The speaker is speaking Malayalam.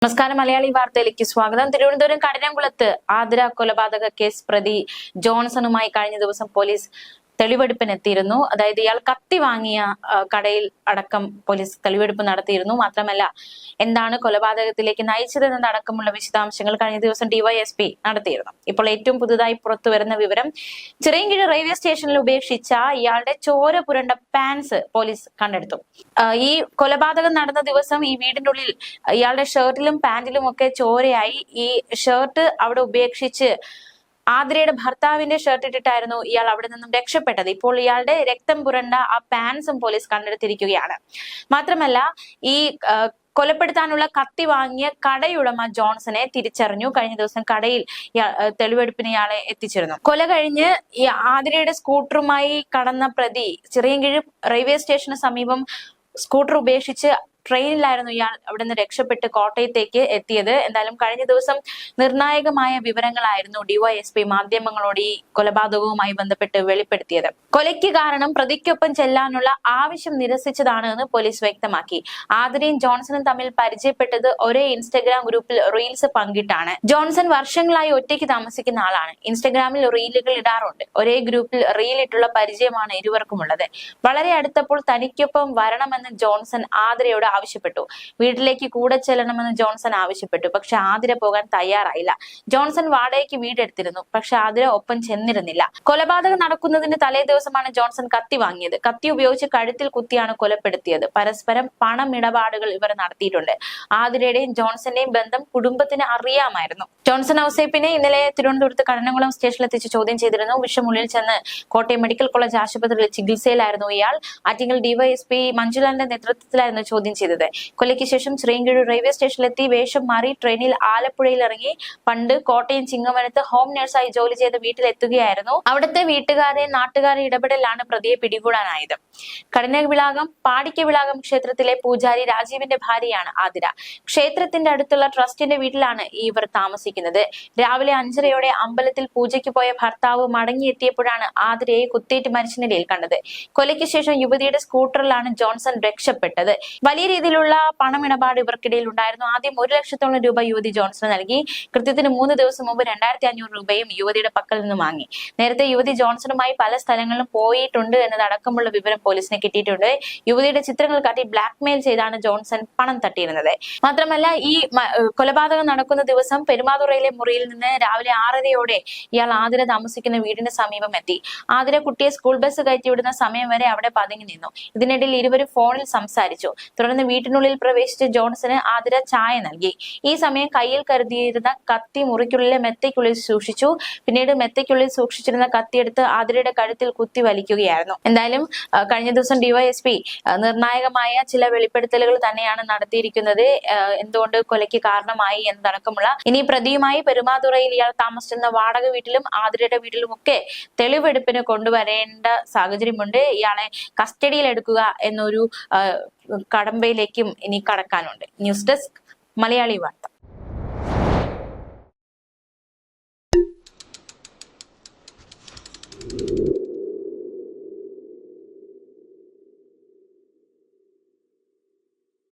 നമസ്കാരം. മലയാളി വാർത്തയിലേക്ക് സ്വാഗതം. തിരുവനന്തപുരം കഠിനംകുളത്ത് ആതിര കൊലപാതക കേസ് പ്രതി ജോൺസണുമായി കഴിഞ്ഞ ദിവസം പോലീസ് തെളിവെടുപ്പിനെത്തിയിരുന്നു. അതായത് ഇയാൾ കത്തി വാങ്ങിയ കടയിൽ അടക്കം പോലീസ് തെളിവെടുപ്പ് നടത്തിയിരുന്നു. മാത്രമല്ല എന്താണ് കൊലപാതകത്തിലേക്ക് നയിച്ചതെന്നതടക്കമുള്ള വിശദാംശങ്ങൾ കഴിഞ്ഞ ദിവസം ഡിവൈഎസ്പി നടത്തിയിരുന്നു. ഇപ്പോൾ ഏറ്റവും പുതുതായി പുറത്തു വരുന്ന വിവരം, ചിറയൻകീഴ് റെയിൽവേ സ്റ്റേഷനിൽ ഉപേക്ഷിച്ച ഇയാളുടെ ചോര പുരണ്ട പാൻസ് പോലീസ് കണ്ടെടുത്തു. ഈ കൊലപാതകം നടന്ന ദിവസം ഈ വീടിന്റെ ഉള്ളിൽ ഇയാളുടെ ഷർട്ടിലും പാന്റിലും ഒക്കെ ചോരയായി. ഈ ഷർട്ട് അവിടെ ഉപേക്ഷിച്ച് ആതിരയുടെ ഭർത്താവിന്റെ ഷർട്ട് ഇട്ടിട്ടായിരുന്നു ഇയാൾ അവിടെ നിന്നും രക്ഷപ്പെട്ടത്. ഇപ്പോൾ ഇയാളുടെ രക്തം പുരണ്ട ആ പാൻസും പോലീസ് കണ്ടെടുത്തിരിക്കുകയാണ്. മാത്രമല്ല ഈ കൊലപ്പെടുത്താനുള്ള കത്തി വാങ്ങിയ കടയുടമ ജോൺസനെ തിരിച്ചറിഞ്ഞു. കഴിഞ്ഞ ദിവസം കടയിൽ തെളിവെടുപ്പിന് ഇയാളെ എത്തിച്ചിരുന്നു. കൊല കഴിഞ്ഞ് ഈ ആതിരയുടെ സ്കൂട്ടറുമായി കടന്ന പ്രതി ചിറയൻകീഴ് റെയിൽവേ സ്റ്റേഷന് സമീപം സ്കൂട്ടർ ഉപേക്ഷിച്ച് ട്രെയിനിലായിരുന്നു ഇയാൾ അവിടെ നിന്ന് രക്ഷപ്പെട്ട് കോട്ടയത്തേക്ക് എത്തിയത്. എന്തായാലും കഴിഞ്ഞ ദിവസം നിർണായകമായ വിവരങ്ങളായിരുന്നു ഡിവൈഎസ്പി മാധ്യമങ്ങളോട് ഈ കൊലപാതകവുമായി ബന്ധപ്പെട്ട് വെളിപ്പെടുത്തിയത്. കൊലയ്ക്ക് കാരണം പ്രതിക്കൊപ്പം ചെല്ലാനുള്ള ആവശ്യം നിരസിച്ചതാണ് എന്ന് പോലീസ് വ്യക്തമാക്കി. ആതിരയും ജോൺസണും തമ്മിൽ പരിചയപ്പെട്ടത് ഒരേ ഇൻസ്റ്റഗ്രാം ഗ്രൂപ്പിൽ റീൽസ് പങ്കിട്ടാണ്. ജോൺസൺ വർഷങ്ങളായി ഒറ്റയ്ക്ക് താമസിക്കുന്ന ആളാണ്. ഇൻസ്റ്റഗ്രാമിൽ റീലുകൾ ഇടാറുണ്ട്. ഒരേ ഗ്രൂപ്പിൽ റീലിട്ടുള്ള പരിചയമാണ് ഇരുവർക്കുമുള്ളത്. വളരെ അടുത്തപ്പോൾ തനിക്കൊപ്പം വരണമെന്ന് ജോൺസൺ ആതിരയോട് ആവശ്യപ്പെട്ടു. വീട്ടിലേക്ക് കൂടെ ചെല്ലണമെന്ന് ജോൺസൺ ആവശ്യപ്പെട്ടു. പക്ഷെ ആതിര പോകാൻ തയ്യാറായില്ല. ജോൺസൺ വാടകയ്ക്ക് വീടെടുത്തിരുന്നു. പക്ഷെ ആതിര ഒപ്പം ചെന്നിരുന്നില്ല. കൊലപാതകം നടക്കുന്നതിന് തലേ ദിവസമാണ് ജോൺസൺ കത്തി വാങ്ങിയത്. കത്തി ഉപയോഗിച്ച് കഴുത്തിൽ കുത്തിയാണ് കൊലപ്പെടുത്തിയത്. പരസ്പരം പണമിടപാടുകൾ ഇവർ നടത്തിയിട്ടുണ്ട്. ആതിരയുടെയും ജോൺസന്റെയും ബന്ധം കുടുംബത്തിന് അറിയാമായിരുന്നു. ജോൺസൺ ഔസേപ്പിനെ ഇന്നലെ തിരുവനന്തപുരത്ത് കഠിനംകുളം സ്റ്റേഷനിലെത്തിച്ച് ചോദ്യം ചെയ്തിരുന്നു. വിഷമുള്ളിൽ ചെന്ന് കോട്ടയം മെഡിക്കൽ കോളേജ് ആശുപത്രിയിൽ ചികിത്സയിലായിരുന്നു ഇയാൾ. ആറ്റിങ്ങൽ ഡിവൈഎസ്പി മഞ്ജുലാലിന്റെ നേതൃത്വത്തിലായിരുന്നു ചോദ്യം ചെയ്തത്. കൊലയ്ക്ക് ശേഷം ചിറയൻകീഴ് റെയിൽവേ സ്റ്റേഷനിലെത്തി വേഷം മാറി ട്രെയിനിൽ ആലപ്പുഴയിൽ ഇറങ്ങി. പണ്ട് കോട്ടയം ചിങ്ങവനത്ത് ഹോം നഴ്സായി ജോലി ചെയ്ത് വീട്ടിലെത്തുകയായിരുന്നു. അവിടുത്തെ വീട്ടുകാരെ നാട്ടുകാരെ ഇടപെടലാണ് പ്രതിയെ പിടികൂടാനായത്. കഠിനവിളാകം പാടിക്കവിളാകം ക്ഷേത്രത്തിലെ പൂജാരി രാജീവിന്റെ ഭാര്യയാണ് ആതിര. ക്ഷേത്രത്തിന്റെ അടുത്തുള്ള ട്രസ്റ്റിന്റെ വീട്ടിലാണ് ഇവർ താമസിക്കുന്നത്. രാവിലെ 5:30 അമ്പലത്തിൽ പൂജയ്ക്ക് പോയ ഭർത്താവ് മടങ്ങിയെത്തിയപ്പോഴാണ് ആതിരയെ കുത്തേറ്റ് മരിച്ച നിലയിൽ കണ്ടത്. കൊലയ്ക്ക് ശേഷം യുവതിയുടെ സ്കൂട്ടറിലാണ് ജോൺസൺ രക്ഷപ്പെട്ടത്. വലിയ രീതിയിലുള്ള പണമിടപാട് ഇവർക്കിടയിൽ ഉണ്ടായിരുന്നു. ആദ്യം 1 ലക്ഷത്തോളം രൂപ യുവതി ജോൺസൺ നൽകി. കൃത്യത്തിന് 3 ദിവസം മുമ്പ് 2500 രൂപയും യുവതിയുടെ പക്കൽ നിന്ന് വാങ്ങി. നേരത്തെ യുവതി ജോൺസണുമായി പല സ്ഥലങ്ങളിലും പോയിട്ടുണ്ട് എന്നതടക്കമുള്ള വിവരം പോലീസിന് കിട്ടിയിട്ടുണ്ട്. യുവതിയുടെ ചിത്രങ്ങൾ കാട്ടി ബ്ലാക്ക്മെയിൽ ചെയ്താണ് ജോൺസൺ പണം തട്ടിയിരുന്നത്. മാത്രമല്ല ഈ കൊലപാതകം നടക്കുന്ന ദിവസം പെരുമാതുറയിലെ മുറിയിൽ നിന്ന് രാവിലെ 6:30 ഇയാൾ ആതിര താമസിക്കുന്ന വീടിന് സമീപം എത്തി. ആതിര കുട്ടിയെ സ്കൂൾ ബസ് കയറ്റിവിടുന്ന സമയം വരെ അവിടെ പതുങ്ങി നിന്നു. ഇതിനിടയിൽ ഇരുവരും ഫോണിൽ സംസാരിച്ചു. തുടർന്ന് വീട്ടിനുള്ളിൽ പ്രവേശിച്ച് ജോൺസന് ആതിര ചായ നൽകി. ഈ സമയം കയ്യിൽ കരുതിയിരുന്ന കത്തി മുറിക്കുള്ളിലെ മെത്തയ്ക്കുള്ളിൽ സൂക്ഷിച്ചു. പിന്നീട് മെത്തയ്ക്കുള്ളിൽ സൂക്ഷിച്ചിരുന്ന കത്തിയെടുത്ത് ആതിരയുടെ കഴുത്തിൽ കുത്തി വലിക്കുകയായിരുന്നു. എന്തായാലും കഴിഞ്ഞ ദിവസം ഡിവൈഎസ്പി നിർണായകമായ ചില വെളിപ്പെടുത്തലുകൾ തന്നെയാണ് നടത്തിയിരിക്കുന്നത്. എന്തുകൊണ്ട് കൊലയ്ക്ക് കാരണമായി എന്നതടക്കമുള്ള. ഇനി പ്രതിയുമായി പെരുമാതുറയിൽ ഇയാൾ താമസിച്ചിരുന്ന വാടക വീട്ടിലും ആതിരയുടെ വീട്ടിലും ഒക്കെ തെളിവെടുപ്പിന് കൊണ്ടുവരേണ്ട സാഹചര്യമുണ്ട്. ഇയാളെ കസ്റ്റഡിയിൽ എടുക്കുക എന്നൊരു കടമ്പയിലേക്കും ഇനി കടക്കാനുണ്ട്. ന്യൂസ് ഡെസ്ക് മലയാളി വാർത്ത.